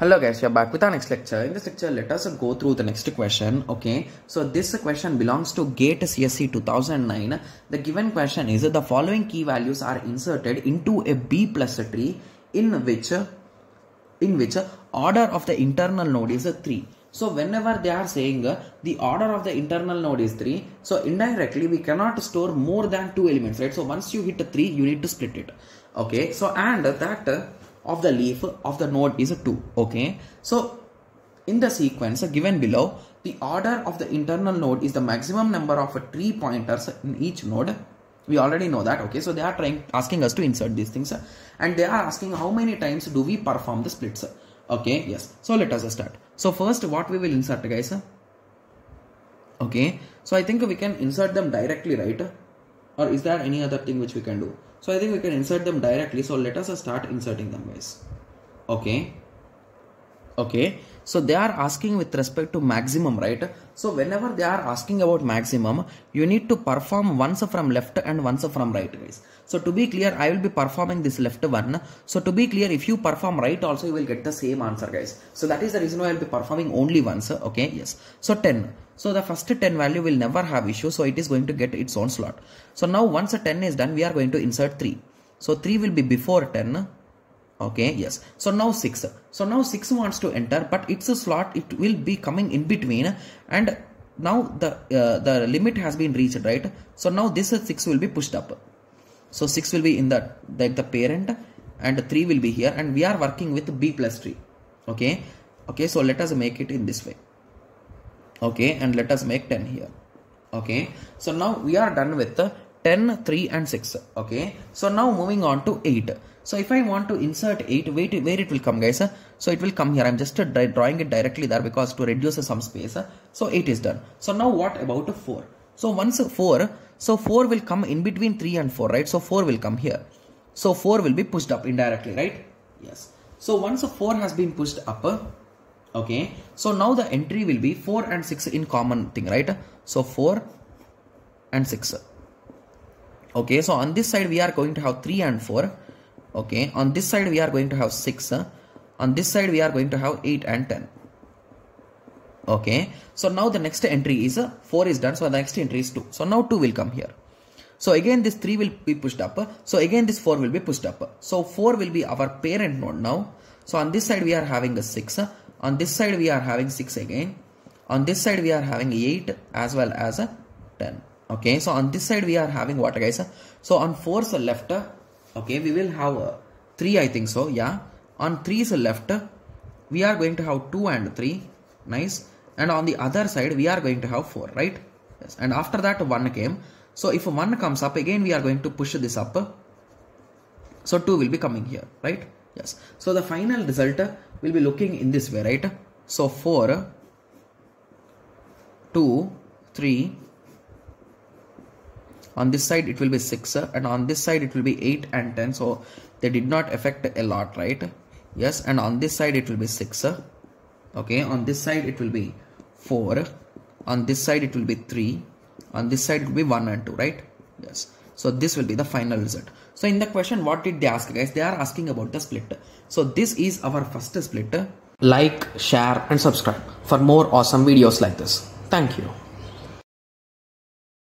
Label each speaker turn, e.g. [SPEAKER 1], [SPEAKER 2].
[SPEAKER 1] Hello guys, we are back with our next lecture. In this lecture, let us go through the next question. Okay, so this question belongs to GATE CSE 2009. The given question is the following key values are inserted into a B plus tree in which order of the internal node is 3. So whenever they are saying the order of the internal node is 3, so indirectly we cannot store more than 2 elements, right? So once you hit 3, you need to split it. Okay, so and that of the leaf of the node is 2. Okay, so in the sequence given below, the order of the internal node is the maximum number of tree pointers in each node. We already know that. Okay, so they are asking us to insert these things, and they are asking how many times do we perform the splits. Okay, yes, so let us start. So first, what we will insert, guys? Okay, so I think we can insert them directly, right? Or is there any other thing which we can do? So I think we can insert them directly. So let us start inserting them, guys. Okay. Okay. So they are asking with respect to maximum, right? So whenever they are asking about maximum, you need to perform once from left and once from right, guys. So to be clear, I will be performing this left one. So to be clear, if you perform right also, you will get the same answer, guys. So that is the reason why I will be performing only once. Okay. Yes. So 10. So the first 10 value will never have issue. So it is going to get its own slot. So now once a 10 is done, we are going to insert 3. So 3 will be before 10. Okay, yes. So now 6. So now 6 wants to enter, but it's a slot. It will be coming in between. And now the limit has been reached, right? So now this 6 will be pushed up. So 6 will be in the parent, and 3 will be here. And we are working with B plus tree. Okay. Okay, so let us make it in this way. Okay, and let us make 10 here. Okay, so now we are done with 10, 3 and 6. Okay, so now moving on to 8. So if I want to insert 8, wait, where it will come, guys? So it will come here. I'm just drawing it directly there because to reduce some space. So 8 is done. So now what about 4? So once 4, so 4 will come in between 3 and 4, right? So 4 will come here. So 4 will be pushed up indirectly, right? Yes. So once 4 has been pushed up, okay, so now the entry will be 4 and 6 in common thing, right? So 4 and 6. Okay, so on this side we are going to have 3 and 4. Okay, on this side we are going to have 6. On this side we are going to have 8 and 10. Okay, so now the next entry is 4 is done. So the next entry is 2. So now 2 will come here. So again this 3 will be pushed up. So again this 4 will be pushed up. So 4 will be our parent node now. So on this side we are having a 6. On this side we are having 6 again. On this side we are having 8 as well as 10. Okay, so on this side we are having what, guys? So on 4's left, okay, we will have 3, I think so. Yeah, on 3's left we are going to have 2 and 3. Nice. And on the other side we are going to have 4, right? Yes. And after that 1 came. So if 1 comes up, again we are going to push this up. So 2 will be coming here, right? Yes. So the final result will be looking in this way, right? So 4, 2, 3. On this side it will be 6, and on this side it will be 8 and 10. So they did not affect a lot, right? Yes. And on this side it will be 6. Okay. On this side it will be 4. On this side it will be 3. On this side it will be 1 and 2, right? Yes. So this will be the final result. So in the question, what did they ask, guys? They are asking about the split. So this is our first split. Like, share and subscribe for more awesome videos like this. Thank you.